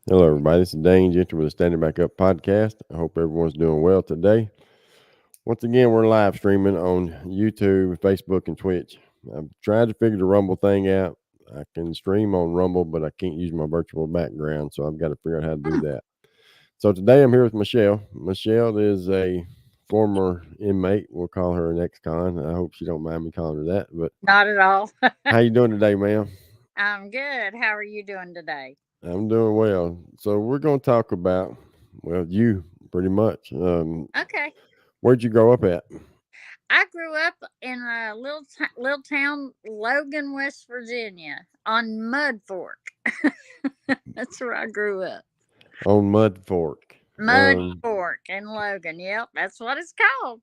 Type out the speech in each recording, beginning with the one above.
Hello, everybody. This is Dane Gentry with the Standing Back Up podcast. I hope everyone's doing well today. Once again, we're live streaming on YouTube, Facebook, and Twitch. I'm trying to figure the Rumble thing out. I can stream on Rumble, but I can't use my virtual background, so I've got to figure out how to do that. So today I'm here with Michelle. Michelle is a former inmate. We'll call her an ex-con. I hope she don't mind me calling her that. But Not at all. how you doing today, ma'am? I'm good. How are you doing today? I'm doing well. So we're going to talk about, well, you pretty much. Okay. Where'd you grow up at? I grew up in a little town, Logan, West Virginia, on Mud Fork. That's where I grew up. On Mud Fork. Mud Fork in Logan. Yep, that's what it's called.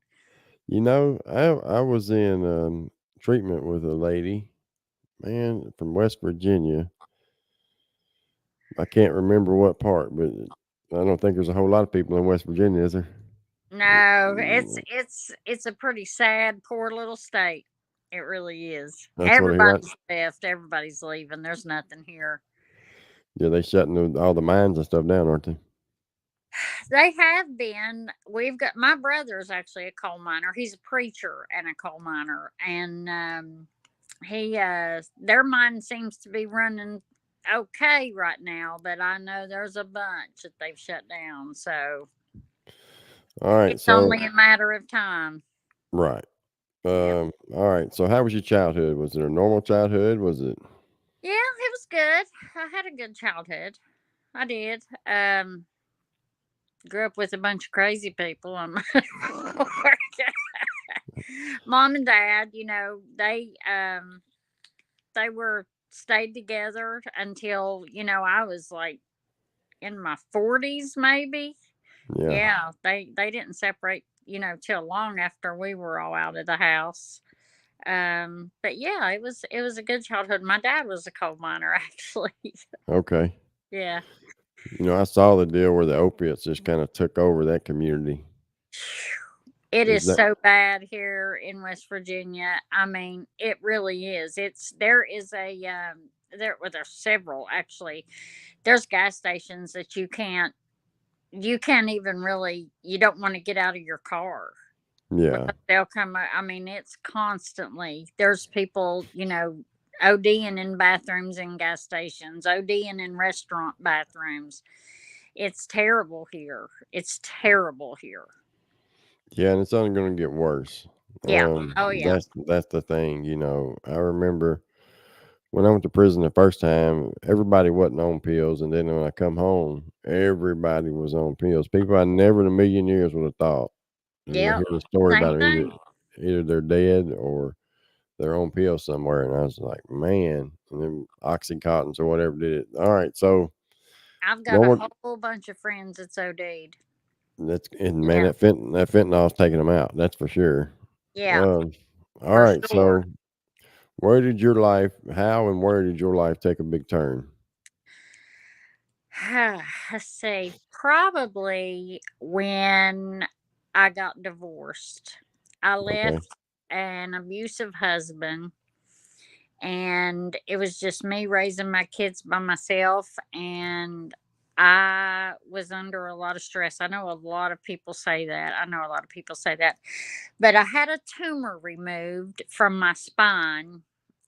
I was in treatment with a lady, man, from West Virginia. I can't remember what part, but I don't think there's a whole lot of people in West Virginia, is there? No, it's Mm, it's it's a pretty sad, poor little state. It really is. That's what I hear. Everybody's left. Everybody's leaving. There's nothing here. Yeah, they shutting all the mines and stuff down, aren't they? They have been. We've got my brother's actually a coal miner. He's a preacher and a coal miner, and he their mine seems to be running okay right now. But I know there's a bunch that they've shut down, so All right, it's so only a matter of time. right. Yeah, All right. So how was your childhood? Was it a normal childhood? Was it? yeah, it was good. I had a good childhood. I did. Grew up with a bunch of crazy people on my mom and dad. They were stayed together until I was like in my 40s maybe. Yeah. Yeah, they didn't separate till long after we were all out of the house. But yeah, it was a good childhood. My dad was a coal miner actually. Okay. Yeah. I saw the deal where the opiates just kind of took over that community. It Is is that so bad here in West Virginia. I mean, it really is. There is well, there's several actually. There's gas stations that you can't even really, you don't want to get out of your car yeah. because they'll come. I mean, it's constantly, there's people, ODing in bathrooms in gas stations, ODing in restaurant bathrooms. It's terrible here. It's terrible here. Yeah, and it's only going to get worse. Yeah. Oh yeah. That's the thing. I remember when I went to prison the first time, everybody wasn't on pills, and then when I come home, everybody was on pills. People I never in a million years would have thought. And I Yeah. hear the story Same about them, either thing. they're dead or they're on pills somewhere, and I was like, man, and then oxycontins or whatever did it. All right, so I've got one a more. whole bunch of friends that's OD'd. That's and man, Yeah. that fentanyl's taking them out. That's for sure. Yeah. Um, all For right, sure. so how and where did your life take a big turn? Let's see. Probably when I got divorced. I Okay, left an abusive husband, and it was just me raising my kids by myself. And I was under a lot of stress. I know a lot of people say that. I know a lot of people say that. But I had a tumor removed from my spine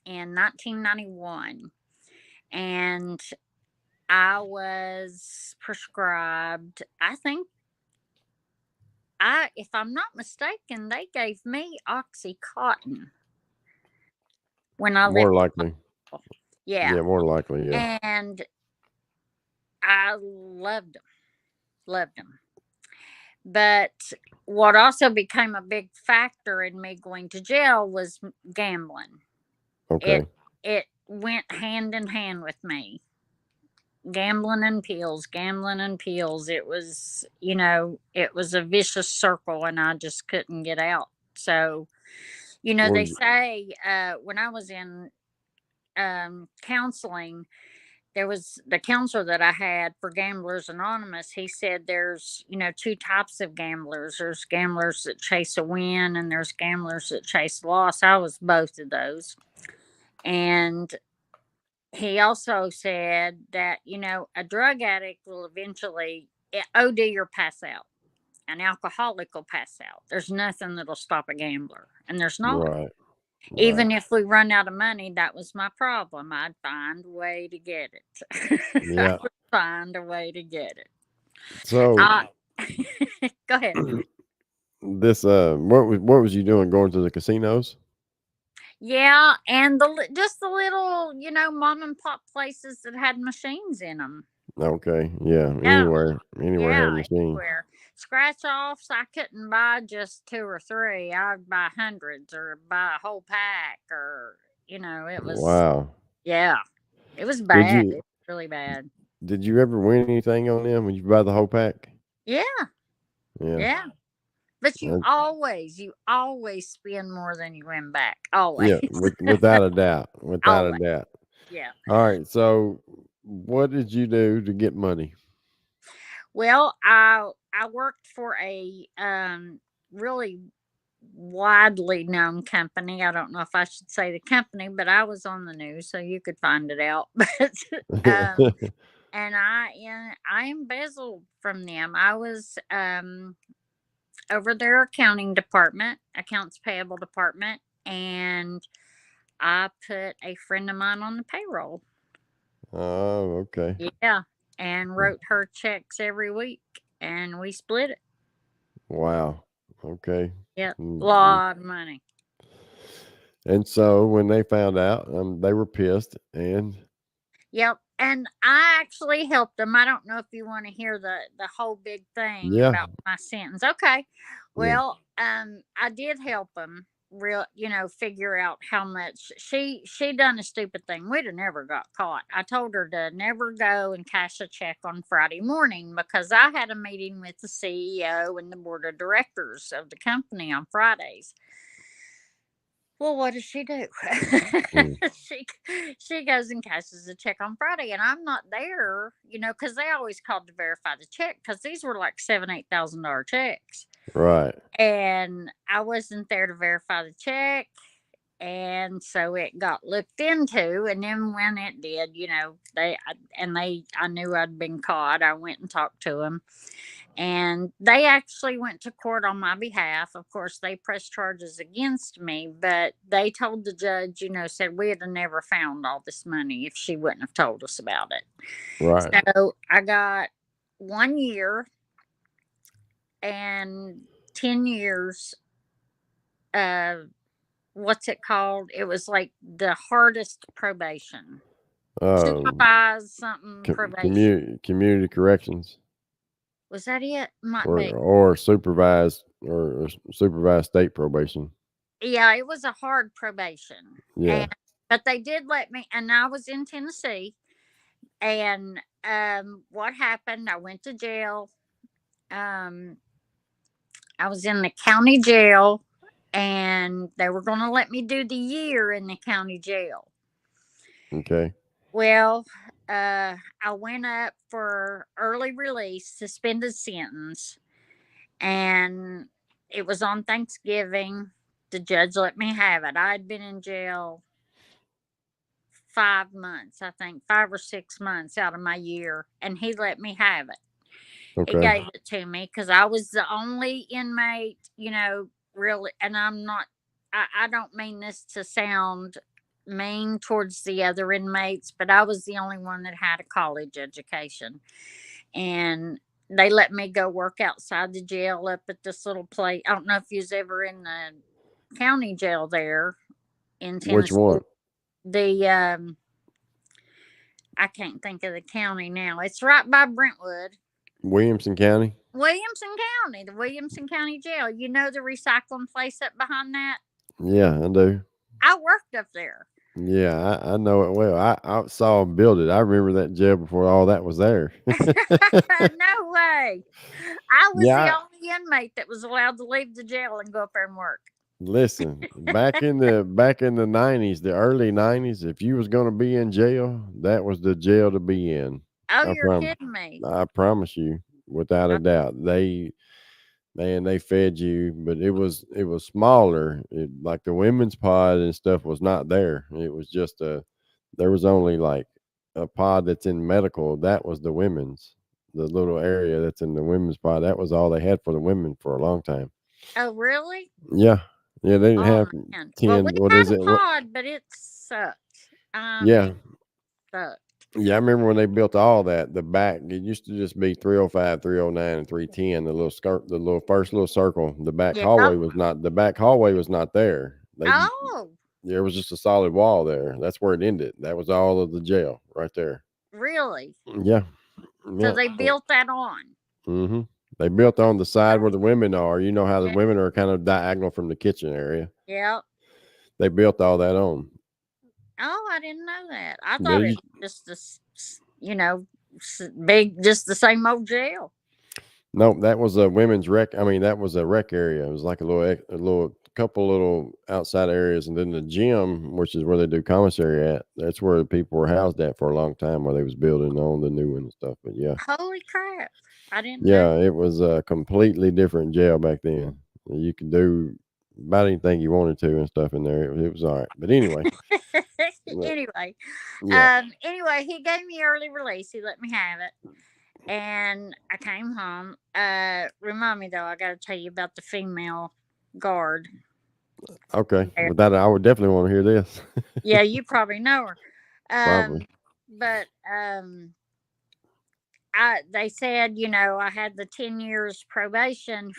in 1991. And I was prescribed, I think, if I'm not mistaken, they gave me Oxycontin when I left more the likely. hospital. Yeah. Yeah, more likely. Yeah. And I loved them, loved them. But what also became a big factor in me going to jail was gambling. It Okay. it went hand in hand with me. Gambling and pills, gambling and pills. It was a vicious circle, and I just couldn't get out. So, Were they you, say when I was in counseling, there was the counselor that I had for Gamblers Anonymous. He said there's, two types of gamblers. There's gamblers that chase a win, and there's gamblers that chase loss. I was both of those. And he also said that, a drug addict will eventually OD or pass out. An alcoholic will pass out. There's nothing that'll stop a gambler, and there's not. Right. Right. Even if we run out of money, that was my problem. I'd find a way to get it. I Yeah. would find a way to get it. So Uh, go ahead. this what was you doing going to the casinos? Yeah, and just the little, mom and pop places that had machines in them. Okay. Yeah. Yeah, Anywhere had a yeah, machine. anywhere. Scratch offs, I couldn't buy just two or three. I'd buy hundreds or buy a whole pack, or it was, Wow. yeah, it was Did bad. you It was really bad. did you ever win anything on them when you buy the whole pack? Yeah, Yeah. yeah. But Uh, you always spend more than you win back. Always. yeah. Without a doubt. Without a Always. doubt. Yeah. All right. So what did you do to get money? Well, I worked for a really widely known company. I don't know if I should say the company, but I was on the news, so you could find it out. But and I embezzled from them. I was over their accounting department, accounts payable department, and I put a friend of mine on the payroll. Oh, okay. Yeah, and wrote her checks every week, and we split it. Wow. Okay. Yep, Mm, lot of money. and so when they found out, they were pissed, and Yep, and I actually helped them. I don't know if you want to hear the whole big thing yeah, about my sentence. Okay, yeah, well, I did help them. Figure out how much she done a stupid thing. We'd have never got caught. I told her to never go and cash a check on Friday morning because I had a meeting with the CEO and the board of directors of the company on Fridays. Well, what does she do? mm, she she goes and cashes the check on Friday, and I'm not there, because they always called to verify the check because these were like $7,000-$8,000 checks, right, and I wasn't there to verify the check, and so it got looked into, and then when it did, I knew I'd been caught. I went and talked to them, and they actually went to court on my behalf. Of course, they pressed charges against me, but they told the judge, said we'd have never found all this money if she wouldn't have told us about it. right. So I got 1 year and 10 years. Uh, what's it called? It was like the hardest probation. Um, Supervised something probation. community corrections, Was that it? Might be. or supervised state probation. Yeah, it was a hard probation. Yeah. And but they did let me, and I was in Tennessee, and what happened, I went to jail. Um I was in the county jail, and they were going to let me do the year in the county jail. Okay. Well, I went up for early release, suspended sentence, and it was on Thanksgiving. The judge let me have it. I'd been in jail 5 months, I think, 5 or 6 months out of my year, and he let me have it. He Okay. gave it to me because I was the only inmate, really. And I don't mean this to sound mean towards the other inmates, but I was the only one that had a college education. And they let me go work outside the jail up at this little place. I don't know if you was ever in the county jail there in Which Tennessee. one? The I can't think of the county now. It's right by Brentwood. Williamson County. Williamson County, the Williamson County Jail. You know the recycling place up behind that? Yeah, I do. I worked up there. Yeah, I know it well. I saw him build it. I remember that jail before all that was there. No way. I was the Yeah, only inmate that was allowed to leave the jail and go up there and work. listen, back in the 90s, the early 90s, if you was going to be in jail, that was the jail to be in. Oh, I you're promise. kidding me. I promise you, without a doubt. They fed you, but it was smaller. Like the women's pod and stuff was not there. It was just there was only like a pod that's in medical. That was the women's. The little area that's in the women's pod. That was all they had for the women for a long time. Oh, really? Yeah, yeah. They didn't Oh have man. Well, we 10. What had is a it? What? pod, but it sucked. I Yeah, mean, sucked. yeah. I remember when they built all that. The back it used to just be 305, 309, and 310. The little skirt, the little first little circle. The back Yeah. hallway was not. The back hallway was not there. They Oh, There was just a solid wall there. That's where it ended. That was all of the jail right there. really? Yeah, So yeah. they built that on. Mm-hmm. They built on the side where the women are. You know how the Yeah. women are kind of diagonal from the kitchen area. Yeah. They built all that on. Oh, I didn't know that. I Yeah, thought it was just big, just the same old jail. no, that was a women's rec. I mean, that was a rec area. It was like a little couple little outside areas, and then the gym, which is where they do commissary at. That's where the people were housed at for a long time, where they was building on the new one and stuff. But yeah, Holy crap! I didn't know. yeah, it was a completely different jail back then. You could do about anything you wanted to and stuff in there. It was all right. But anyway, yeah, Anyway, yeah. he gave me early release. He let me have it, and I came home. Remind me though, I got to tell you about the female guard Okay. there. With that, I would definitely want to hear this. Yeah, you probably know her. Probably. But I they said, I had the 10 years probation,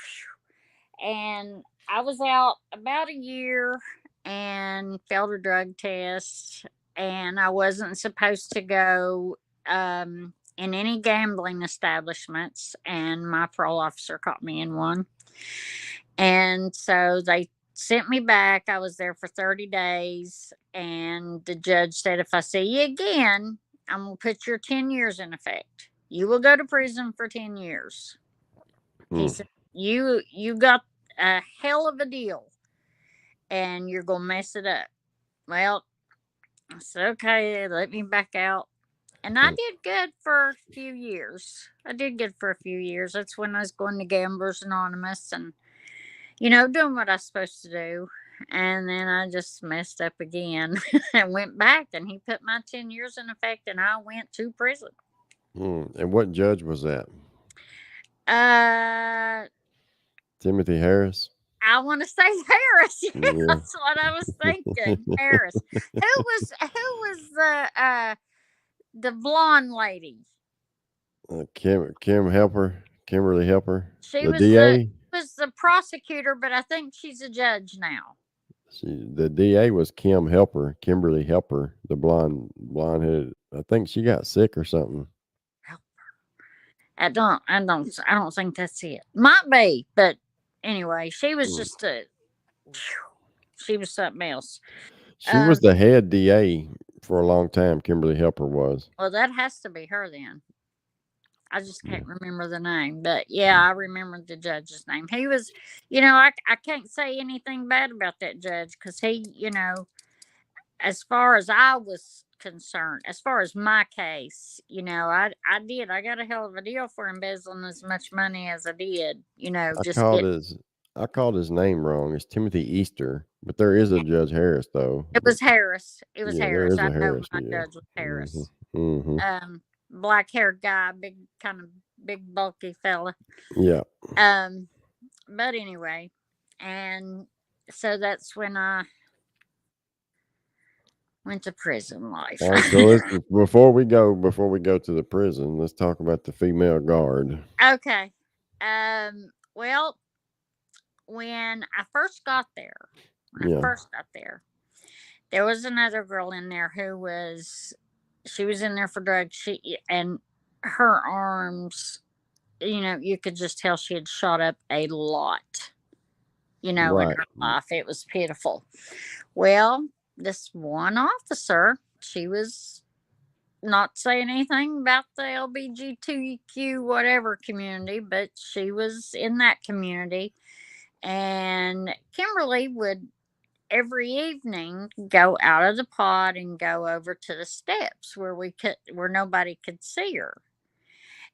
and I was out about a year and failed a drug test, and I wasn't supposed to go in any gambling establishments, and my parole officer caught me in one. And so they sent me back. I was there for 30 days, and the judge said, if I see you again, I'm going to put your 10 years in effect. You will go to prison for 10 years. He Mm. said, you got a hell of a deal, and you're going to mess it up. Well, I said, okay, let me back out. And I Mm. did good for a few years. I did good for a few years. That's when I was going to Gamblers Anonymous and, doing what I was supposed to do. And then I just messed up again and went back, and he put my 10 years in effect, and I went to prison. Mm. And what judge was that? Uh, Timothy Harris? I want to say Harris. Yeah, Yeah. that's what I was thinking. Harris. Who was the blonde lady? Kim Helper, Kimberly Helper, She the was the DA. was the prosecutor, but I think she's a judge now. The DA was Kim Helper, Kimberly Helper, the blonde headed. I think she got sick or something. I don't think that's it. Might be, but anyway, she was Mm. just she was something else. She was Um, the head DA for a long time. Kimberly Helper was. well, that has to be her then. I just Yeah. can't remember the name, but yeah, I remember the judge's name. He was, I can't say anything bad about that judge because as far as I was concerned, as far as my case, I got a hell of a deal for embezzling as much money as I did, I just called get. his I called his name wrong. It's Timothy Easter, but there is a Judge Harris though. It was Harris. It was Yeah, there Harris. is I a know Harris. my Yeah. judge was Hmm. Harris. Hmm. Black haired guy, big kind of big bulky fella. Yeah. Um, but anyway, and so that's when I went to prison life. All right. So let's before we go to the prison, let's talk about the female guard. Okay. Well, when I first got there, Yeah. there was another girl in there she was in there for drugs. And her arms, you could just tell she had shot up a lot, in Right. her life. It was pitiful. Well, this one officer, she was not saying anything about the LBGTQ whatever community, but she was in that community. And Kimberly would every evening go out of the pod and go over to the steps where nobody could see her.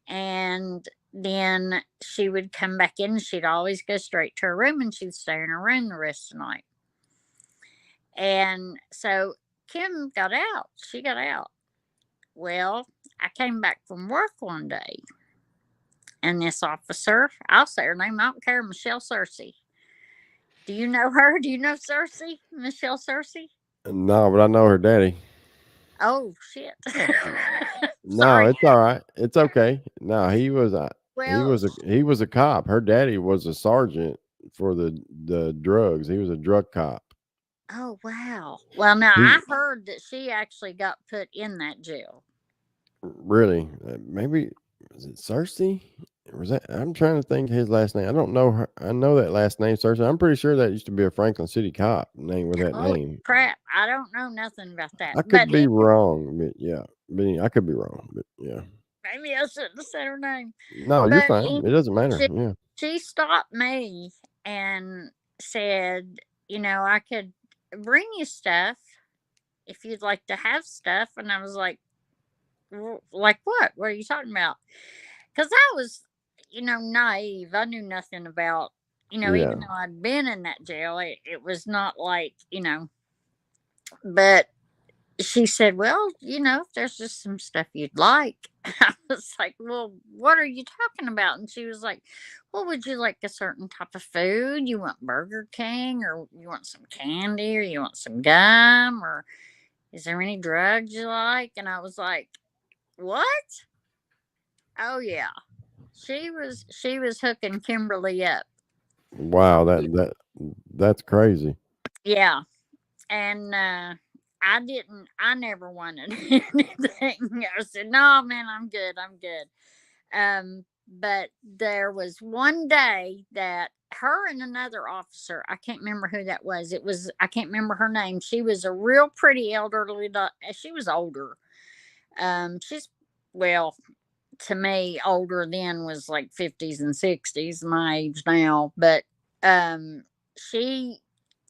And then she would come back in, and she'd always go straight to her room, and she'd stay in her room the rest of the night. And so Kim got out. She got out. Well, I came back from work one day, and this officer, I'll say her name, I don't care, Michelle Cersei. Do you know her? Do you know Cersei? Michelle Cersei? No, but I know her daddy. Oh, shit. No, Sorry. it's all right. It's okay. No, Well, he was a cop. Her daddy was a sergeant for the drugs. He was a drug cop. oh, wow. Well, now I He heard that she actually got put in that jail. really maybe was it Cersei? Or was that I'm trying to think his last name. I don't know her. I know that last name Cersei. I'm pretty sure that used to be a Franklin City cop name with that Holy name. crap. I don't know nothing about that. I But could be wrong, but yeah, I could be wrong, but yeah. maybe I shouldn't have said her name. No, you're But fine. It doesn't matter. she, Yeah, she stopped me and said, I could bring you stuff if you'd like to have stuff. And I was like, like what? What are you talking about? Because I was, naive. I knew nothing about, even yeah. though I'd been in that jail, it was not like, but she said, well, if there's just some stuff you'd like. I was like, well, what are you talking about? And she was like, well, would you like a certain type of food? You want Burger King, or you want some candy, or you want some gum, or is there any drugs you like? And I was like, what? Oh yeah. She was hooking Kimberly up. Wow, that's crazy. Yeah. And I never wanted anything. I said, no man, I'm good. I'm good. But there was one day that her and another officer, I can't remember who that was. I can't remember her name. She was a real pretty elderly, she was older. She's, well, to me, older then was like 50s and 60s, my age now. But um, she,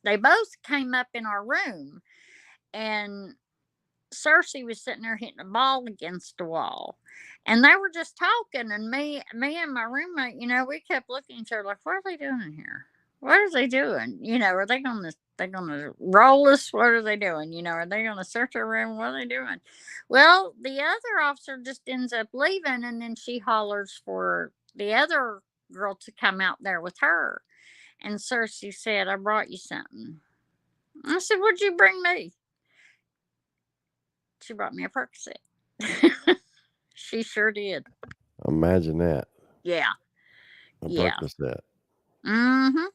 they both came up in our room, and Cersei was sitting there hitting a ball against the wall, and they were just talking. And me and my roommate, we kept looking at each other like, "What are they doing in here? What are they doing? Are they gonna roll us? What are they doing? Are they gonna search our room? What are they doing?" Well, the other officer just ends up leaving, and then she hollers for the other girl to come out there with her. And Cersei said, "I brought you something." I said, "What'd you bring me?" She brought me a Percocet. She sure did. Imagine that. Yeah, A yeah. Percocet. Mm-hmm.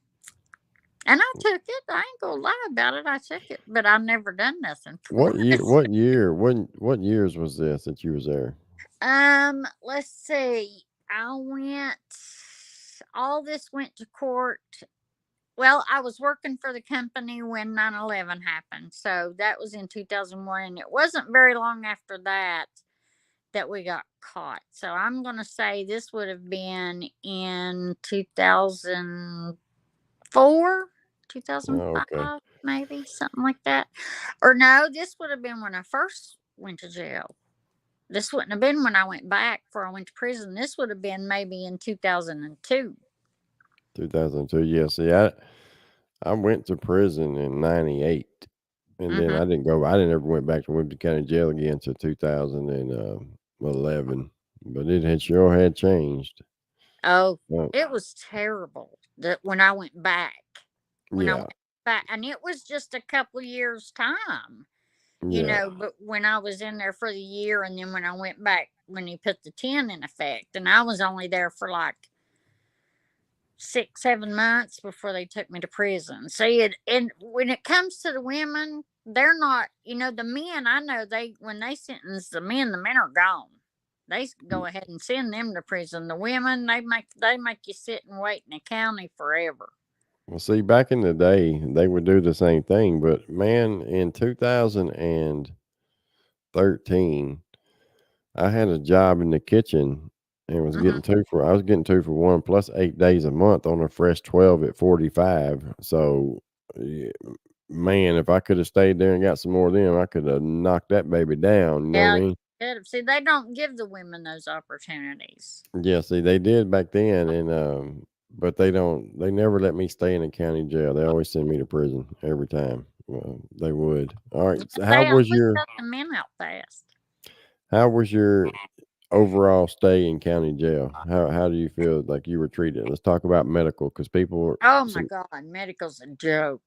And I took it. I ain't gonna lie about it. I took it, but I've never done nothing for What year? it. What year? What years was this that you was there? Let's see. I went. All this went to court. Well, I was working for the company when 9/11 happened, so that was in 2001, and it wasn't very long after that we got caught. So I'm going to say this would have been in 2004, Oh, okay. 2005, maybe something like that. Or no, this would have been when I first went to jail. This wouldn't have been when I went back before I went to prison. This would have been maybe in 2002. 2002. Yeah. See, I went to prison in '98, and then Mm-hmm. I didn't go. I didn't ever went back to Wimpton County Jail again until 2011. But it had sure had changed. Oh, Oh, it was terrible that when I went back. When I yeah, went back, and it was just a couple years time. yeah. But when I was in there for the year, and then when I went back, when he put the 10 in effect, and I was only there for like 6, 7 months before they took me to prison. See it, and when it comes to the women, they're not, the men, I know when they sentence the men are gone. They go ahead and send them to prison. The women, they make you sit and wait in the county forever. Well, see, back in the day, they would do the same thing, but man, in 2013, I had a job in the kitchen and was Hmm. getting two for. I was getting 2 for 1 plus 8 days a month on a fresh 12 at 45. So, yeah, man, if I could have stayed there and got some more of them, I could have knocked that baby down. You know what Yeah, I mean? see, they don't give the women those opportunities. Yeah. See, they did back then, and but they don't. They never let me stay in the county jail. They always send me to prison every time. Well, they would. All right. So how They was always your? got the men out fast. How was your overall stay in county jail? How do you feel like you were treated? Let's talk about medical because people, Oh my some, God, medical's a joke.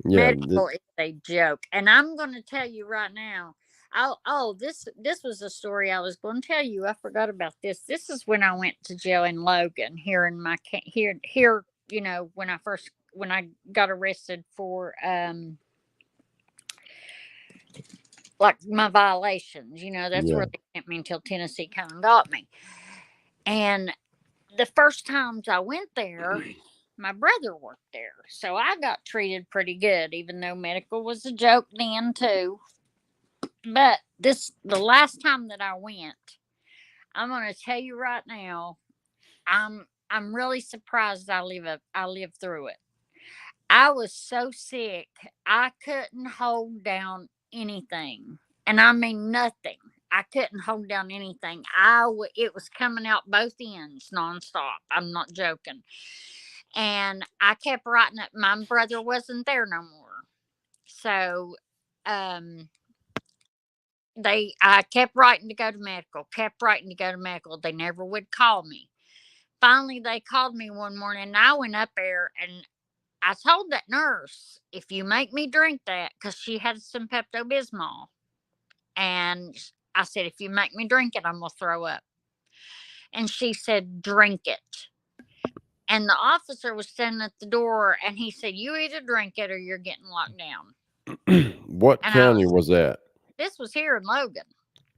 yeah, Medical is a joke, and I'm going to tell you right now. This was a story I was going to tell you. I forgot about this. This is when I went to jail in Logan, here in my here. You know, when I got arrested for like my violations. You know, that's yeah, where they sent me until Tennessee come and got me. And the first times I went there, my brother worked there. So I got treated pretty good, even though medical was a joke then too. But the last time that I went, I'm gonna tell you right now, I'm really surprised I lived through it. I was so sick, I couldn't hold down anything. And I mean nothing. I couldn't hold down anything. It was coming out both ends nonstop. I'm not joking. And I kept writing it. My brother wasn't there no more. So um I kept writing to go to medical, kept writing to go to medical. They never would call me. Finally they called me one morning and I went up there and I told that nurse, if you make me drink that, because she had some Pepto Bismol, and I said, if you make me drink it, I'm going to throw up. And she said, drink it. And the officer was standing at the door and he said, you either drink it or you're getting locked down. what And I county was, was that? this was here in Logan.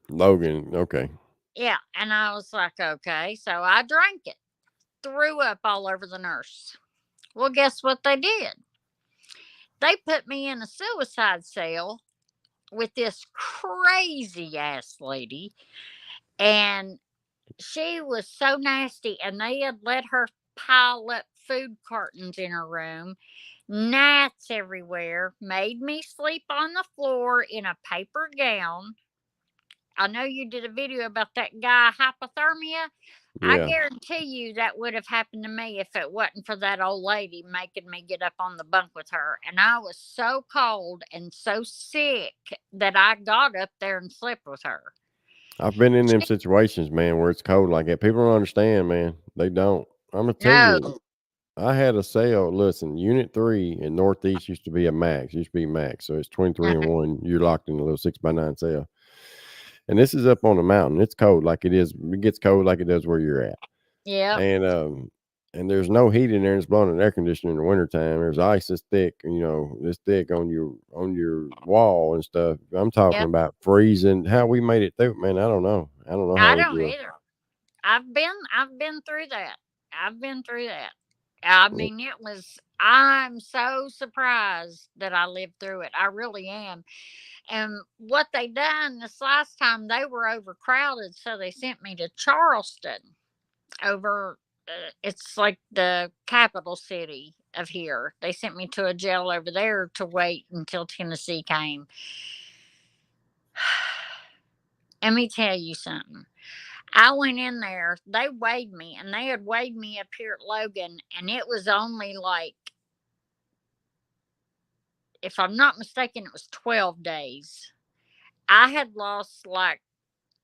Logan. Okay. Yeah. And I was like, okay. So I drank it, threw up all over the nurse. Well, guess what they did? They put me in a suicide cell with this crazy ass lady, and she was so nasty, and they had let her pile up food cartons in her room, gnats everywhere, made me sleep on the floor in a paper gown. I know you did a video about that guy hypothermia. I Yeah. guarantee you that would have happened to me if it wasn't for that old lady making me get up on the bunk with her. And I was so cold and so sick that I got up there and slept with her. I've been in them She, situations, man, where it's cold like that. People don't understand, man. They don't. I'm gonna tell no, you, I had a cell. Listen, Unit 3 in Northeast used to be a max. Used to be max. So it's 23 and 1. You're locked in a little 6x9 cell. And this is up on the mountain. It's cold like it is. It gets cold like it does where you're at. yeah, And there's no heat in there. And it's blowing an air conditioner in the wintertime. There's ice this thick, this thick on your wall and stuff. I'm talking yeah. about freezing. How we made it through, man, I don't know. I don't know how I we don't do it. either. I've been through that. I've been through that. I mean, it was. I'm so surprised that I lived through it. I really am. And what they done this last time, they were overcrowded, so they sent me to Charleston. Over, it's like the capital city of here. They sent me to a jail over there to wait until Tennessee came. Let me tell you something. I went in there, they weighed me, and they had weighed me up here at Logan, and it was only like, if I'm not mistaken, it was 12 days. I had lost like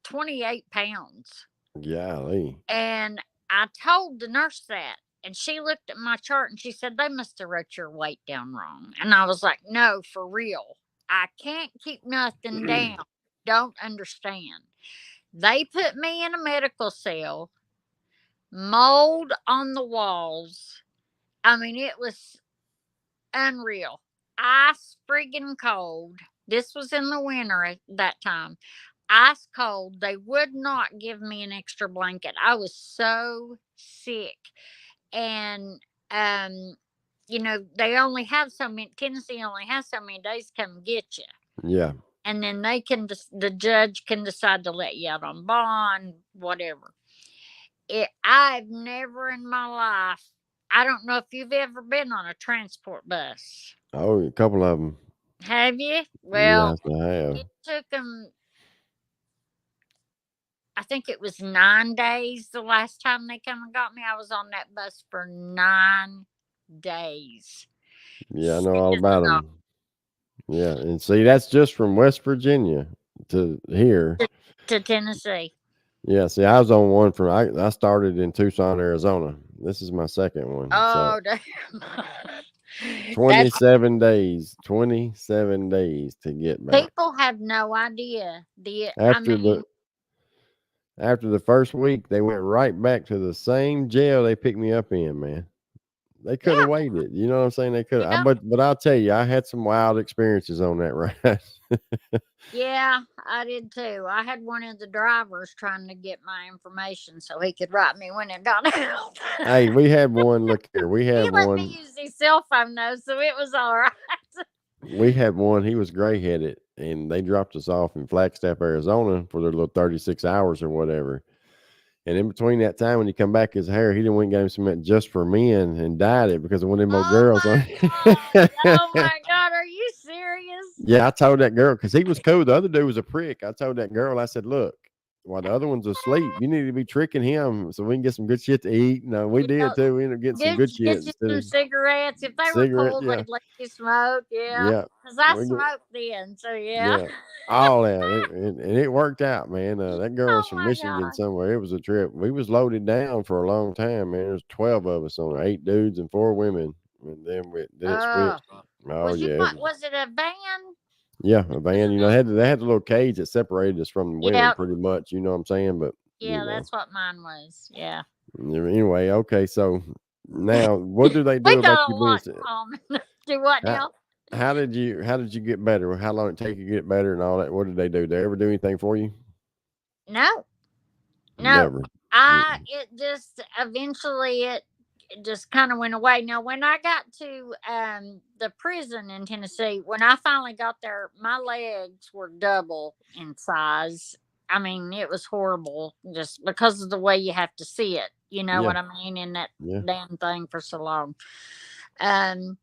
28 pounds. Golly. And I told the nurse that. And she looked at my chart and she said, they must have wrote your weight down wrong. And I was like, no, for real. I can't keep nothing down. Don't understand. They put me in a medical cell, mold on the walls. I mean, it was unreal. Ice friggin' cold. This was in the winter at that time. Ice cold. They would not give me an extra blanket. I was so sick. And um, they only have so many Tennessee only has so many days to come get you. Yeah. And then the judge can decide to let you out on bond, whatever. I've never in my life, I don't know if you've ever been on a transport bus. Oh, a couple of them. Have you? Well, Yes, I have. it took them, I think it was 9 days the last time they come and got me. I was on that bus for 9 days. Yeah, I know all Sitting about them. Yeah, and see, that's just from West Virginia to here. to Tennessee. Yeah, see, I was on one from I started in Tucson, Arizona. This is my second one. So Oh, damn. That's 27 days, 27 days to get back. people have no idea. I After the mean, after the first week, they went right back to the same jail they picked me up in, man. They could have yeah, waited. You know what I'm saying? They could. yeah. But I'll tell you, I had some wild experiences on that ride. Yeah, I did too. I had one of the drivers trying to get my information so he could write me when it got out. Hey, we had one. Look here, we He had let me one. use his cell phone though, so it was all right. We had one. He was gray headed, and they dropped us off in Flagstaff, Arizona, for their little 36 hours or whatever. And in between that time, when he come back, his hair, he didn't went and got him some just for men and dyed it because of one of them old Oh girls on my god! Oh it. my god! Are you serious? Yeah, I told that girl because he was cool. The other dude was a prick. I told that girl, I said, look, while the other one's asleep, you need to be tricking him so we can get some good shit to eat. No, we Yeah, did too. We ended up getting some good shit get you instead some of cigarettes. If they were cigarette. cool, Yeah, they'd let you smoke. Yeah, yeah. because I We get smoked then. So yeah. yeah, all that, and it worked out, man. That girl was Oh from my Michigan god. somewhere. It was a trip. We was loaded down for a long time, man. There's 12 of us on there, 8 dudes and 4 women, and then it Oh, switched. Oh was you? yeah, it was. Was it a van? Yeah, a van. You know, they had the little cage that separated us from the women, Yeah, pretty much. You know what I'm saying? But you yeah. know, That's what mine was. Yeah. anyway, okay. So now, what do they We do about got a your lot business? in common. Do what How, now? how did you get better? How long did it take you to get better and all that? What did they do? Did they ever do anything for you? No, no. Never. I Mm-mm. it just eventually it just kind of went away. Now when I got to the prison in Tennessee, when I finally got there, my legs were double in size. I mean, it was horrible just because of the way you have to see it. You know Yeah, what I mean? In that yeah. damn thing for so long. Um,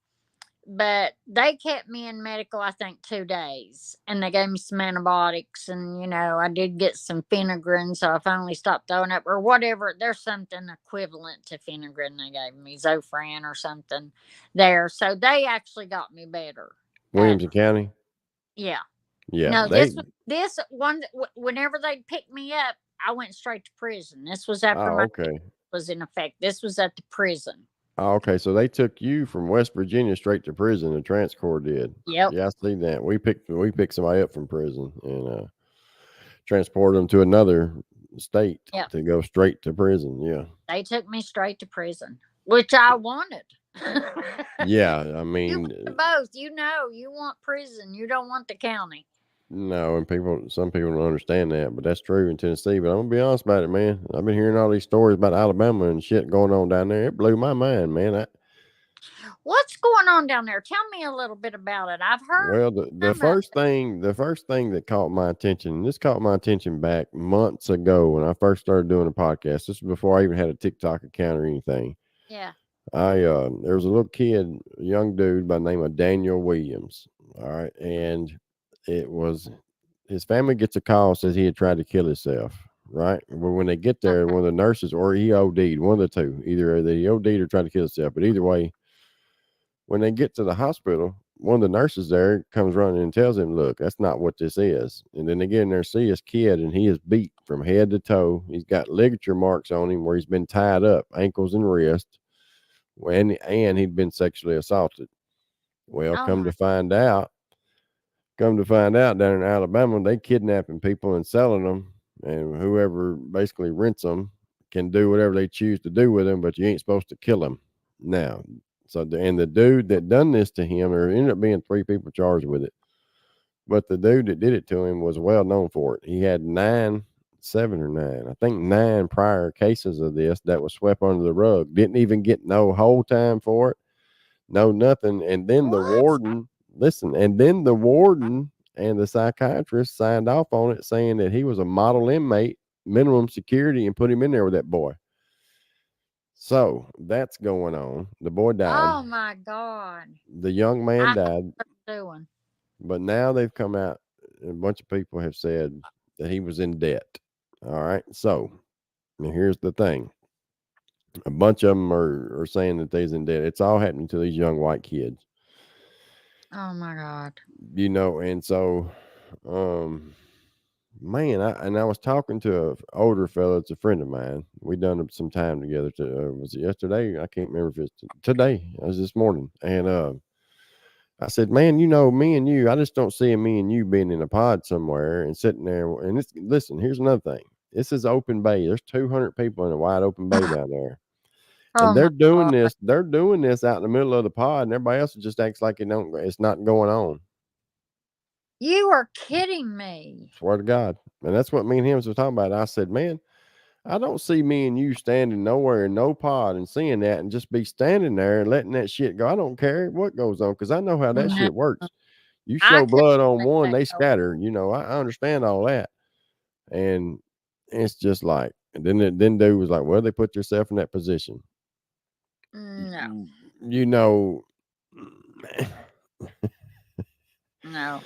but they kept me in medical, I think, 2 days, and they gave me some antibiotics, and I did get some Phenagrin, so I finally stopped throwing up or whatever. There's something equivalent to Phenagrin they gave me, Zofran or something there, so they actually got me better. uh Williamson County. yeah. Yeah, No, they. this one, whenever they picked me up, I went straight to prison. This was after Oh, my okay. was in effect. This was at the prison. Oh, okay. So they took you from West Virginia straight to prison. The transport did. Yep. Yeah, I see that. We picked somebody up from prison and transported them to another state Yep. to go straight to prison. Yeah. They took me straight to prison, which I wanted. Yeah. I You mean, want both. You want prison. You don't want the county. no, and some people don't understand that, but that's true in Tennessee. But I'm gonna be honest about it, man. I've been hearing all these stories about Alabama and shit going on down there. It blew my mind, man. What's going on down there? Tell me a little bit about it. I've heard Well, the some of it. first thing that caught my attention, and this caught my attention back months ago when I first started doing a podcast. This was before I even had a TikTok account or anything. Yeah. I There was a little kid, a young dude by the name of Daniel Williams. All right, and it was his family gets a call says he had tried to kill himself. Right, but when they get there, Okay. one of the nurses or he OD'd, one of the two, either he OD'd or tried to kill himself. But either way, when they get to the hospital, one of the nurses there comes running and tells him, "Look, that's not what this is." And then they get in there and see his kid, and he is beat from head to toe. He's got ligature marks on him where he's been tied up, ankles and wrists, and he'd been sexually assaulted. Well, Oh my. come to find out, down in Alabama, they kidnapping people and selling them, and whoever basically rents them can do whatever they choose to do with them, but you ain't supposed to kill them. Now, and the dude that done this to him, there ended up being 3 people charged with it, but the dude that did it to him was well known for it. He had 7 or 9, I think 9 prior cases of this that was swept under the rug. Didn't even get no whole time for it, no nothing. And then the What? warden, listen, and then the warden and the psychiatrist signed off on it saying that he was a model inmate, minimum security, and put him in there with that boy. So that's going on. The boy died. Oh my God. The young man I hate died, what they're doing. but now they've come out, and a bunch of people have said that he was in debt. All right. So now here's the thing. A bunch of them are saying that they's in debt. It's all happening to these young white kids, Oh my God. and so um Man, I was talking to a older fella. It's a friend of mine. We done some time together. Was it yesterday? I can't remember if it's today. It was this morning, and I said, "Man, me and you. I just don't see me and you being in a pod somewhere and sitting there. And listen. Here's another thing. This is open bay. There's 200 people in a wide open bay down there, Oh and my they're doing God. this. They're doing this out in the middle of the pod, and everybody else just acts like it don't. It's not going on. You are kidding me. Swear to God. And that's what me and him was talking about. I said, man." I don't see me and you standing nowhere in no pod and seeing that and just be standing there and letting that shit go. I don't care what goes on because I know how that No, shit works. You I show couldn't blood on let one, that they go. scatter. I understand all that. And it's just like, and then dude was like, well, they put yourself in that position. No, You know, no.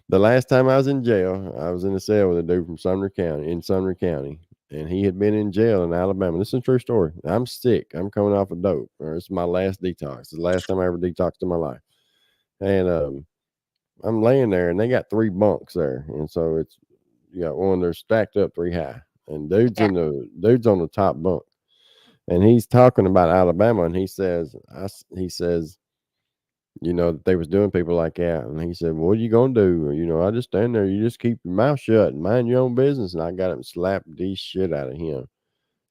the last time I was in jail, I was in a cell with a dude from Sumner County, and he had been in jail in Alabama. This is a true story. I'm sick. I'm coming off of dope. It's my last detox. It's the last time I ever detoxed in my life. And I'm laying there, and they got 3 bunks there, and so it's you got one. They're stacked up 3 high, and Yeah. dude's on the top bunk, and he's talking about Alabama, and he says that they was doing people like that. And he said, what are you going to do? I just stand there. You just keep your mouth shut and mind your own business. And I got him slapped the shit out of him.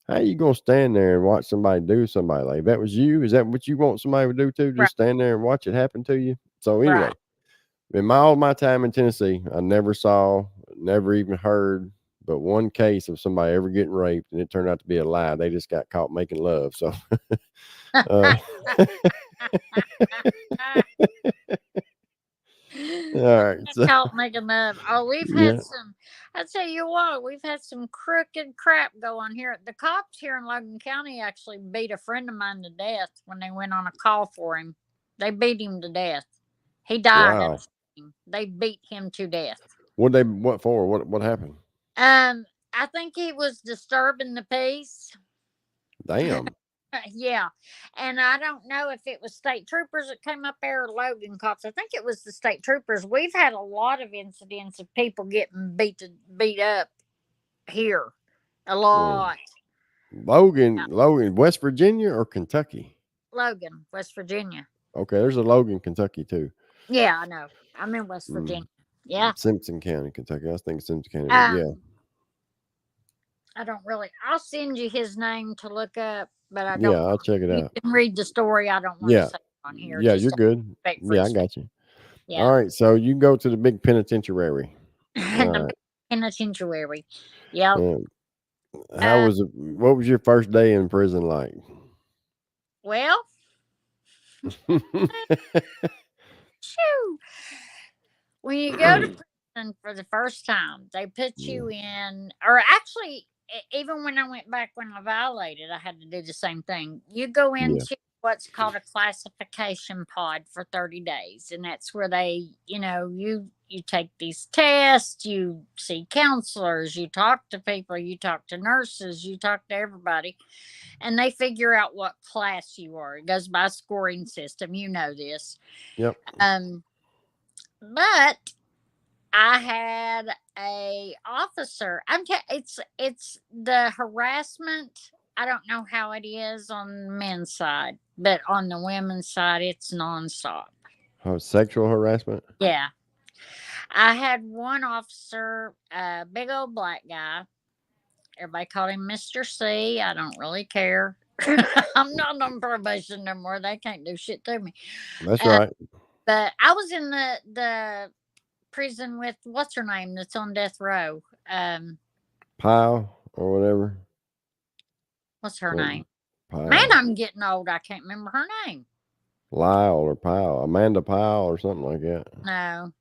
How you going to stand there and watch somebody do somebody like that? Was you? Is that what you want somebody to do too? Right, Just stand there and watch it happen to you? So right. anyway, in all my time in Tennessee, I never saw, never even heard but one case of somebody ever getting raped, and it turned out to be a lie. They just got caught making love. So, uh, all right. So, Help making love. Oh, we've had yeah. some. I tell you what, we've had some crooked crap go on here. The cops here in Logan County actually beat a friend of mine to death when they went on a call for him. They beat him to death. He died at the Wow. scene. They beat him to death. What for? What happened? I think he was disturbing the peace. Damn. Yeah. And I don't know if it was state troopers that came up there or Logan cops. I think it was the state troopers. We've had a lot of incidents of people getting beat up here. A Mm. lot. Yeah. Logan, West Virginia or Kentucky? Logan, West Virginia. Okay, there's a Logan, Kentucky too. Yeah, I know. I'm in West Mm. Virginia. Yeah. Simpson County, Kentucky. I was thinking Simpson County, but yeah, Um, I don't really. I'll send you his name to look up, but I yeah. don't I'll want. check it You out. can read the story. I don't want to Yeah, say it on here. yeah. Just You're out good. of respect for Yeah, I his family. got you. All Yeah. right, so you go to the big penitentiary. All The right. penitentiary. Yep. Um, how Uh, was it? What was your first day in prison like? well, shoo. When you go to prison for the first time, they put Yeah. you in, or actually, even when I went back when I violated, I had to do the same thing. You go Yeah. into what's called a classification pod for 30 days, and that's where you take these tests, you see counselors, you talk to people, you talk to nurses, you talk to everybody, and they figure out what class you are. It goes by a scoring system, you know this. Yep. Um, but I had a officer. It's the harassment. I don't know how it is on the men's side, but on the women's side, it's nonstop. Oh, sexual harassment. Yeah, I had one officer, a big old black guy. Everybody called him Mister C. I don't really care. I'm not on probation no more. They can't do shit to me. That's Uh, right. but I was in the prison with what's her name that's on death row. Pile or whatever. What's her Something. name? Man, Pile. I'm getting old. I can't remember her name. Lyle or Pyle. Amanda Pyle or something like that. No,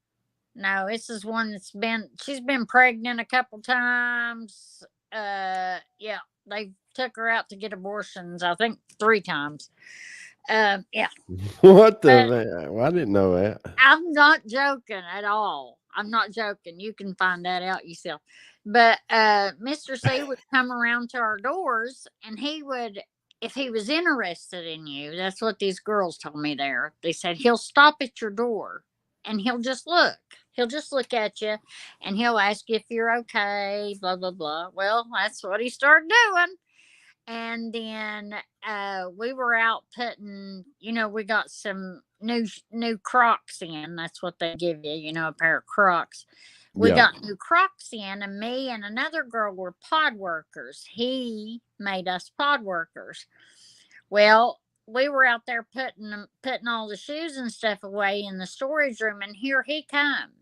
no, this is one she's been pregnant a couple times. Yeah, they took her out to get abortions. I think 3 times. Yeah, What the? but Well, I didn't know that. I'm not joking at all. I'm not joking. You can find that out yourself. But Mr. C would come around to our doors and he would, if he was interested in you, that's what these girls told me there. They said he'll stop at your door and he'll just look. He'll just look at you and he'll ask you if you're okay, blah, blah, blah. Well, that's what he started doing. And then we were out putting, we got some new Crocs in. That's what they give you, a pair of Crocs. We Yeah. got new Crocs in, and me and another girl were pod workers. He made us pod workers. Well, we were out there putting all the shoes and stuff away in the storage room, and here he come,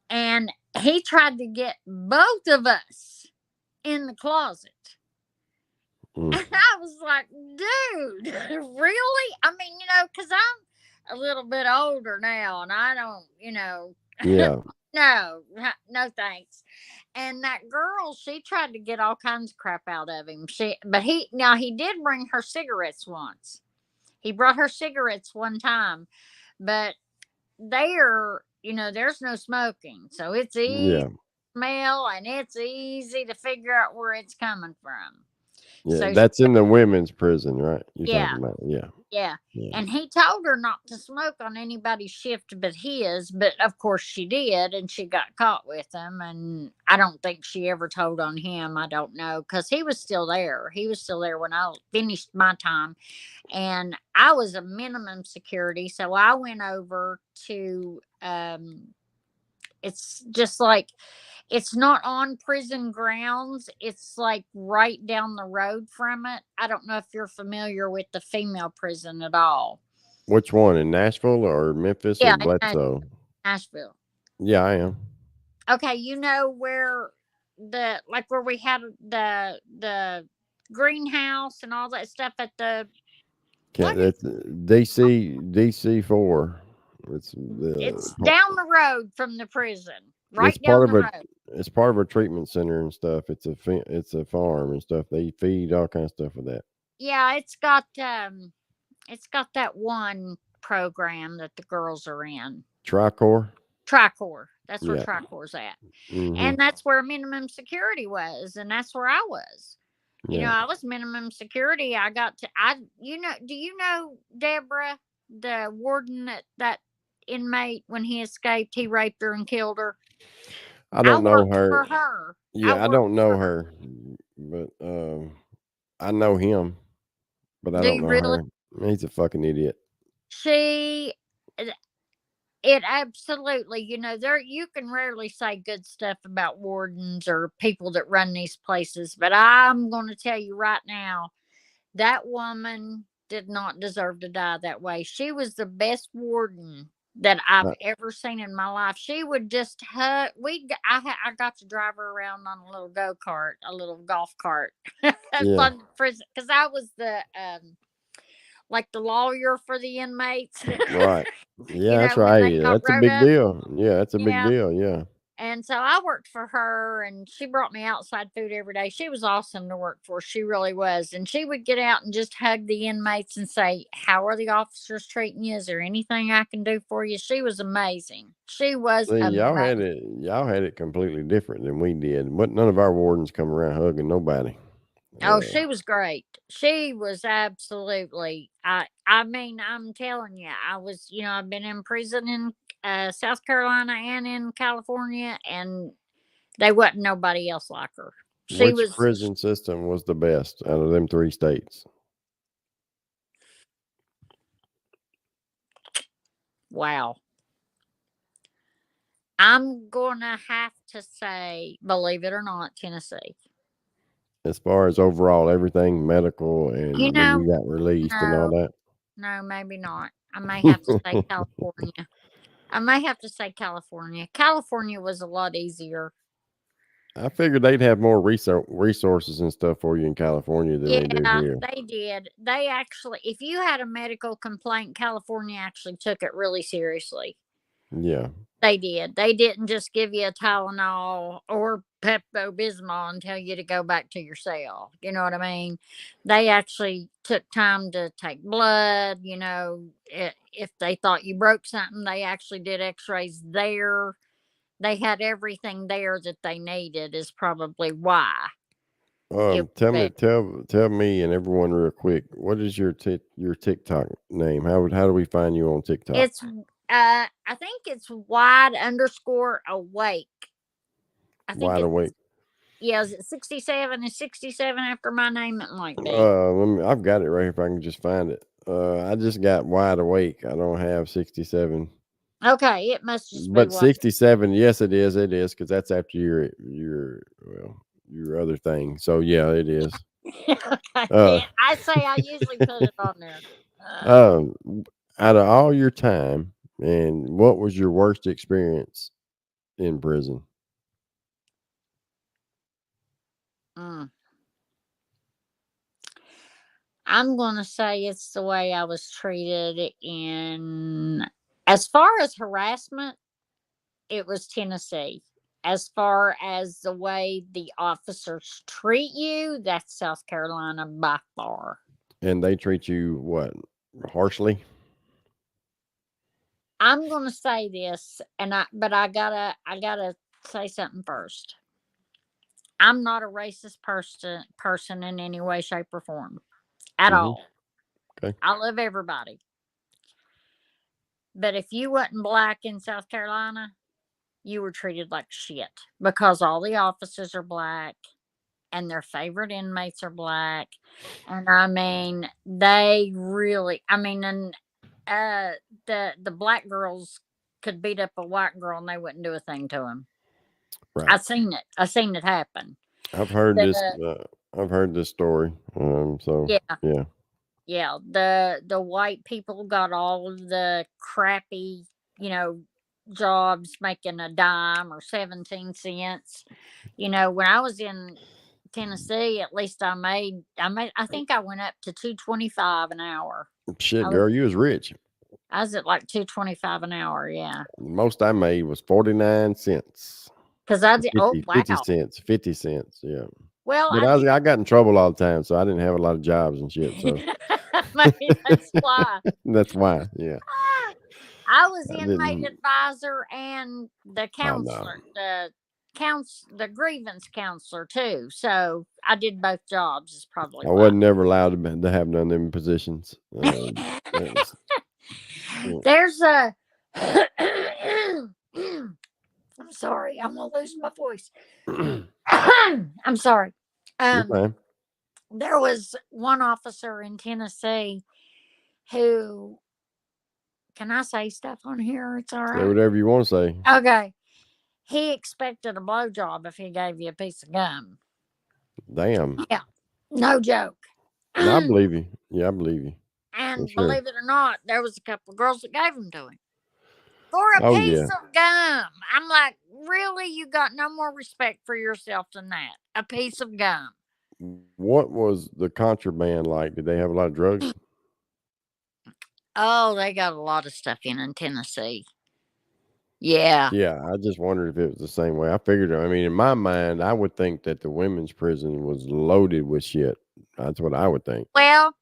and he tried to get both of us in the closet. Mm. And I was like, dude, really? I mean, because I'm a little bit older now, and I don't, Yeah. no thanks. And that girl, she tried to get all kinds of crap out of him. But he did bring her cigarettes once. He brought her cigarettes one time, but there's no smoking, so it's easy Yeah. to smell, and it's easy to figure out where it's coming from. Yeah. So That's in the women's prison, right? You're yeah, talking about. Yeah. yeah. Yeah. And he told her not to smoke on anybody's shift but his, but of course she did, and she got caught with him. And I don't think she ever told on him. I don't know, because he was still there. He was still there when I finished my time. And I was a minimum security. So I went over to, it's just like, it's not on prison grounds. It's like right down the road from it. I don't know if you're familiar with the female prison at all. Which one, in Nashville or Memphis or Yeah, in Bledsoe? Nashville. Yeah, I am. Okay, you know where where we had the greenhouse and all that stuff at the Can't, what is that's DC 4. It's it's down the road from the prison. it's Right part down of the a road. it's part of a treatment center and stuff. It's a farm and stuff. They feed all kinds of stuff with that. Yeah, it's got that one program that the girls are in. Tricor. Tricor. That's where Yeah. Tricor's at. Mm-hmm. And that's where minimum security was. And that's where I was. Yeah. I was minimum security. Do you know Deborah, the warden that inmate, when he escaped, he raped her and killed her? I I don't know worked her. for her. I Yeah, I worked don't know for her. her, but I know him, but I Do don't you know really? her. He's a fucking idiot. She It absolutely, there you can rarely say good stuff about wardens or people that run these places, but I'm going to tell you right now, that woman did not deserve to die that way. She was the best warden that I've I, ever seen in my life. She would just hug. I got to drive her around on a little go kart, a little golf cart, yeah. fun prison, because I was the like the lawyer for the inmates. Right. Yeah, that's When right. they Yeah, got that's a wrote big up. deal. Yeah, that's a big Yeah. deal. Yeah. And so I worked for her, and she brought me outside food every day. She was awesome to work for. She really was. And she would get out and just hug the inmates and say, "How are the officers treating you? Is there anything I can do for you?" She was amazing. She was See, amazing. y'all had it completely different than we did. But none of our wardens come around hugging nobody. Oh, Uh, she was great. She was absolutely. I mean, I'm telling you, I've been in prison in South Carolina and in California, and they wasn't nobody else like her. She which was. prison system was the best out of them 3 states? Wow. I'm gonna have to say, believe it or not, Tennessee. As far as overall everything, medical, You and when know, you got released and all no, that. no, maybe not. I may have to say California. I may have to say California. California was a lot easier. I figured they'd have more resources and stuff for you in California than they do Yeah, here. they did. They actually, if you had a medical complaint, California actually took it really seriously. Yeah. They did. They didn't just give you a Tylenol or Pepto Bismol and tell you to go back to your cell. You know what I mean? They actually took time to take blood. If they thought you broke something, they actually did x rays there. They had everything there that they needed, is probably why it was Tell me, better. tell me, and everyone real quick. What is your TikTok name? How do we find you on TikTok? It's I think it's wide underscore awake. I think Wide it's, awake. yeah, is it 67? Is 67 after my name? It might be. I've got it right here if I can just find it. I just got wide awake. I don't have 67. Okay, it must just be But what. 67, yes, it is. It is because that's after your other thing. So yeah, it is. Uh, Okay, I say I usually put it on there. um, out of all your time, and what was your worst experience in prison? Mm. I'm gonna say it's the way I was treated in. As far as harassment, it was Tennessee. As far as the way the officers treat you, that's South Carolina by far. And they treat you what, harshly? I'm gonna say this, but I gotta say something first. I'm not a racist person in any way, shape, or form at Hmm. all. Okay, I love everybody. But if you wasn't black in South Carolina, you were treated like shit because all the officers are black and their favorite inmates are black. And I mean, they really, I mean, and uh, the black girls could beat up a white girl and they wouldn't do a thing to them. right. I seen it happen. I've heard this. The I've heard this story. So Yeah, yeah, yeah. The white people got all of the crappy, you know, jobs making a dime or 17 cents. When I was in Tennessee, at least I think I went up to 2.25 an hour. shit, I was girl, you was rich. I was at like 2.25 an hour, yeah. The most I made was 49 cents. Cause I did. Oh 50 wow. cents. 50 cents. Yeah. Well, But I did. I got in trouble all the time, so I didn't have a lot of jobs and shit. So Maybe that's why. that's why. Yeah, I was I inmate didn't. advisor and the Oh no, counselor, the grievance counselor too. So I did both jobs. Is probably I why. wasn't never allowed to have none of them positions. That was, yeah. There's a. I'm sorry. I'm gonna lose my voice. I'm sorry. You're Um, fine. there was one officer in Tennessee who, can I say stuff on here? It's all Say right. whatever you want to say. Okay. He expected a blowjob if he gave you a piece of gum. Damn. Yeah, no joke. No, I And believe you. Yeah, I believe you for sure. believe it or not, there was a couple of girls that gave them to him for a Oh piece yeah. of gum. I'm like, really? You got no more respect for yourself than that? A piece of gum. What was the contraband like? Did they have a lot of drugs? Oh, they got a lot of stuff in Tennessee. Yeah. Yeah, I just wondered if it was the same way. I figured. I mean, in my mind, I would think that the women's prison was loaded with shit. That's what I would think. Well,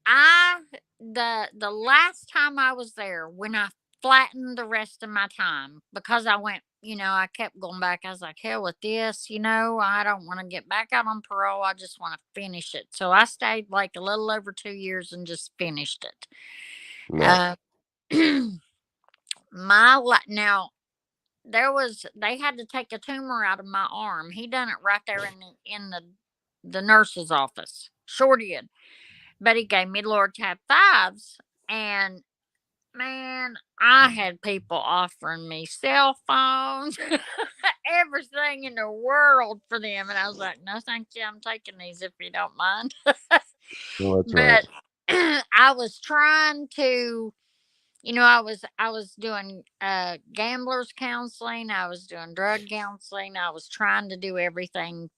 I the last time I was there, when I flattened the rest of my time, because I went, I kept going back. I was like, hell with this, I don't want to get back out on parole. I just want to finish it. So I stayed like a little over 2 years and just finished it. Right. Uh, now they had to take a tumor out of my arm. He done it right there in the nurse's office. Sure did. But he gave me Lord Tap Fives, and man, I had people offering me cell phones, everything in the world for them. And I was like, no, thank you. I'm taking these if you don't mind. Well, that's right. But I was trying to, I was doing gamblers counseling. I was doing drug counseling. I was trying to do everything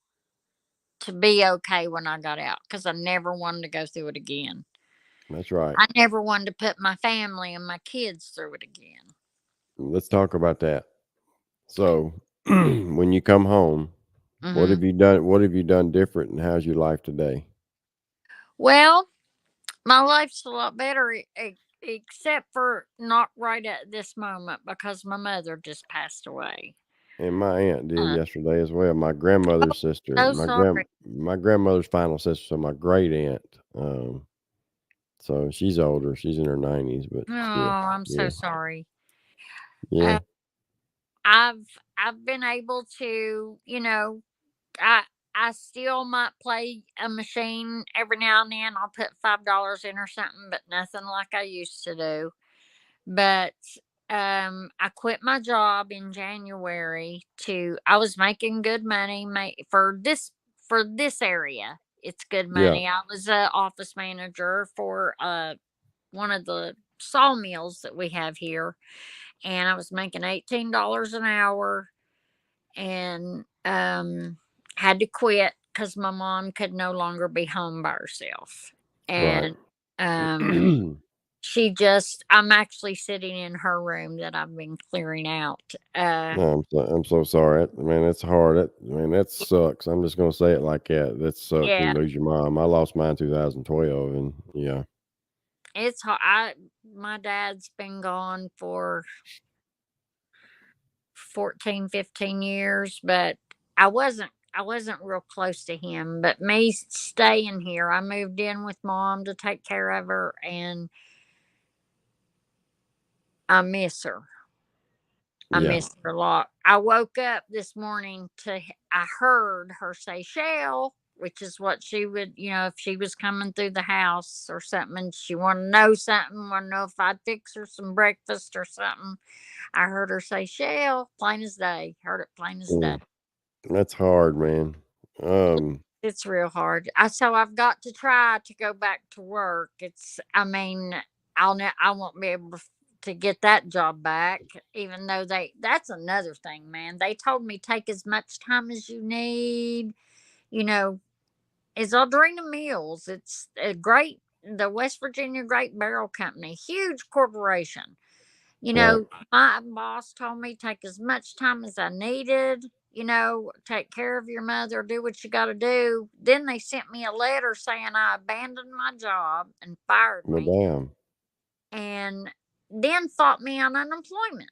to be okay when I got out because I never wanted to go through it again. That's right. I never wanted to put my family and my kids through it again. Let's talk about that. So, when you come home, what Hmm. have you done? What have you done different, and how's your life today? Well, my life's a lot better, except for not right at this moment because my mother just passed away. And my aunt did Uh, yesterday as well. My grandmother's sister, so sorry. my grandmother's final sister, so my great aunt. So she's older. She's in her 90s, but Oh, still, I'm so yeah. sorry. Yeah. Uh, I've I've been able to, I I still might play a machine every now and then. I'll put $5 in or something, but nothing like I used to do. But I quit my job in January to I was making good money for this area. It's good Yeah. money. I was a office manager for one of the sawmills that we have here, and I was making $18 an hour, and had to quit because my mom could no longer be home by herself. Right. And I'm actually sitting in her room that I've been clearing out. No, I'm so sorry. Man, it's hard. That sucks. I'm just gonna say it like that. That sucks when Yeah, you lose your mom. I lost mine in 2012, and yeah, it's hard. My dad's been gone for 14, 15 years, but I wasn't real close to him. But me staying here, I moved in with mom to take care of her, and I miss her. I yeah, miss her a lot. I woke up this morning I heard her say "Shell," which is what she would, if she was coming through the house or something, and she wanted to know something, want to know if I'd fix her some breakfast or something. I heard her say "Shell," plain as day. Heard it plain as day. mm, that's hard, man. Um, It's real hard. So I've got to try to go back to work. I mean, I won't be able to get that job back, even though that's another thing, man. They told me take as much time as you need. You know, it's Aldrina Mills. It's the West Virginia Great Barrel Company, huge corporation. right. My boss told me take as much time as I needed, take care of your mother, do what you got to do. Then they sent me a letter saying I abandoned my job and fired Well, me, damn, and then fought me on unemployment.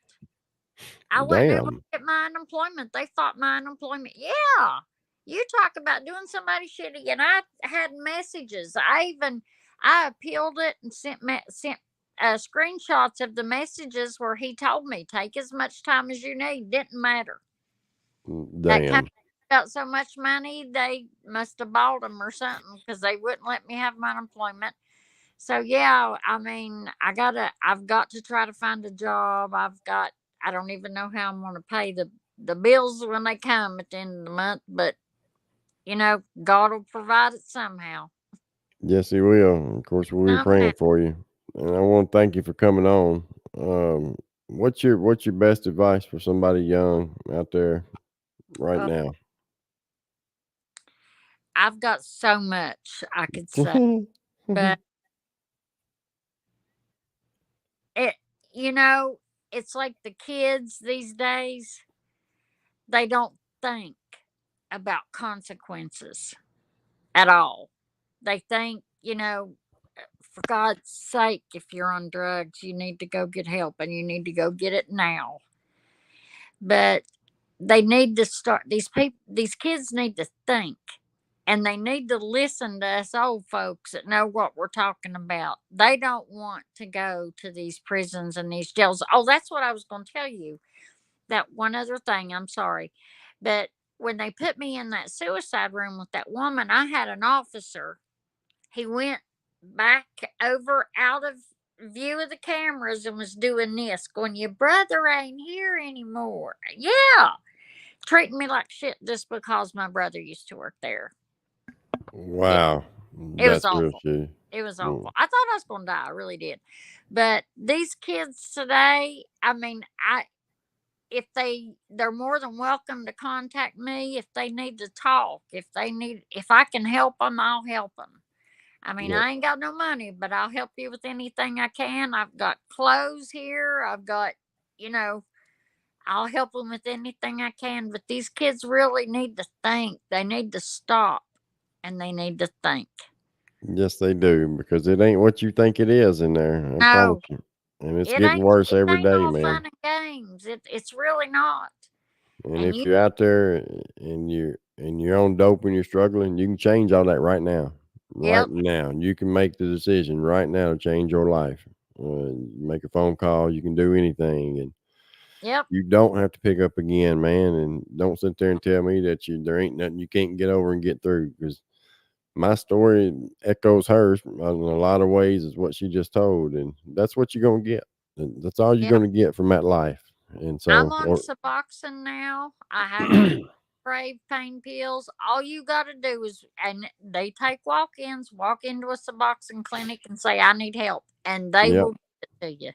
I wasn't able to damn. get my unemployment. They fought my unemployment. Yeah. You talk about doing somebody shitty, and I had messages. I appealed it and sent screenshots of the messages where he told me take as much time as you need. Didn't matter. That Damn. company got so much money they must have bought them or something because they wouldn't let me have my unemployment. So yeah, I mean, I've got to try to find a job. I don't even know how I'm going to pay the bills when they come at the end of the month, but God will provide it somehow. Yes, he will. Of course, we'll be Somehow. praying for you, and I want to thank you for coming on. Um, what's your best advice for somebody young out there right Uh, now? I've got so much I could say, but it, you know, it's like the kids these days, they don't think about consequences at all. They think, for God's sake, if you're on drugs, you need to go get help and you need to go get it now. But they need to start these kids need to think, and they need to listen to us old folks that know what we're talking about. They don't want to go to these prisons and these jails. Oh, that's what I was going to tell you. That one other thing, I'm sorry. But when they put me in that suicide room with that woman, I had an officer. He went back over out of view of the cameras and was doing this, going, "Your brother ain't here anymore." Yeah. Treating me like shit just because my brother used to work there. Yeah. Wow, It was that's real awful. shitty. It was Mm. awful. I thought I was going to die. I really did. But these kids today, I mean, they're more than welcome to contact me if they need to talk. If I can help them, I'll help them. I mean, Yep. I ain't got no money, but I'll help you with anything I can. I've got clothes here. I've got, you know, I'll help them with anything I can. But these kids really need to think. They need to stop and they need to think. Yes, they do, because it ain't what you think it is in there. I promise No, you, and it's it getting ain't. worse It every ain't day, all man. fun and games. It's really not. And And if you're out there and you're on dope and you're struggling, you can change all that right now. Right yep, now, you can make the decision right now to change your life. You make a phone call. You can do anything, Yep. You don't have to pick up again, man. And don't sit there and tell me that there ain't nothing you can't get over and get through, because my story echoes hers in a lot of ways, is what she just told. And that's what you're going to get. And that's all you're Yep. going to get from that life. And I'm so, on or, Suboxone now. I haven't crave pain pills. All you got to do is, and they take walk-ins. Walk into a Suboxone clinic and say, "I need help," and they yep. will give it to you.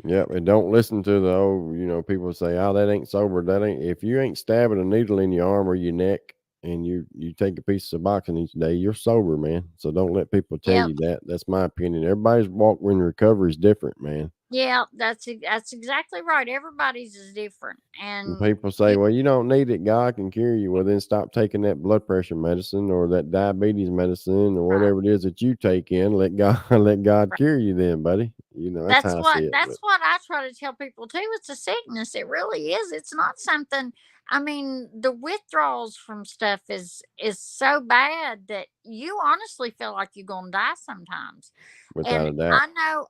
Yep, and don't listen to the old, people say, "Oh, that ain't sober." That ain't. If you ain't stabbing a needle in your arm or your neck, and you take a piece of Suboxone each day, you're sober, man. So don't let people tell Yep. you that. That's my opinion. Everybody's walk in recovery is different, man. Yeah, that's exactly right. Everybody's is different, And and people say, you "Well, you don't need it. God can cure you." Well, then stop taking that blood pressure medicine or that diabetes medicine or right, whatever it is that you take in. Let God let God right. cure you, then, buddy. That's how I see it. That's But what I try to tell people too. It's a sickness. It really is. It's not something. I mean, the withdrawals from stuff is so bad that you honestly feel like you're gonna die sometimes. without And a doubt,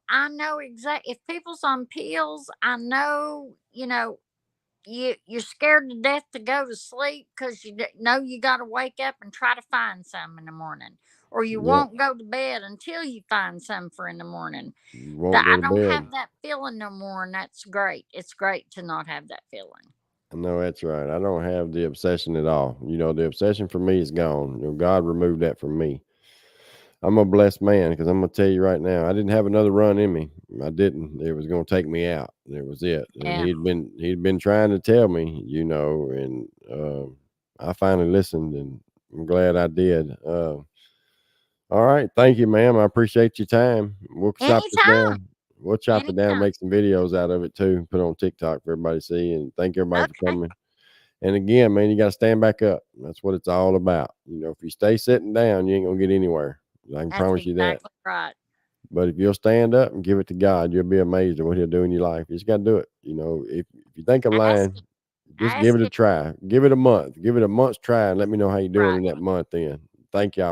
I know exact. If people's on pills, I know, you're scared to death to go to sleep because know you got to wake up and try to find some in the morning, or you yep, won't go to bed until you find some for in the morning. you That won't go I to don't bed. have that feeling no more, and that's great. It's great to not have that feeling. No, that's right. I don't have the obsession at all. The obsession for me is gone. God removed that from me. I'm a blessed man, because I'm gonna tell you right now, I didn't have another run in me. I didn't. It was gonna take me out. It was it. And Yeah, he'd been trying to tell me, and I finally listened, and I'm glad I did. All right, thank you, ma'am. I appreciate your time. We'll chop this anytime, down. We'll chop it down, anytime. make some videos out of it too, put on TikTok for everybody to see. And thank everybody for Okay, coming. And again, man, you got to stand back up. That's what it's all about. If you stay sitting down, you ain't gonna get anywhere. I can that's promise you that. exactly right. But if you'll stand up and give it to God, you'll be amazed at what He'll do in your life. You just got to do it. If you think I'm Ask lying, it, just give ask it a it. try. Give it a month. Give it a month's try, and let me know how you're doing Right. in that month. Then, thank y'all.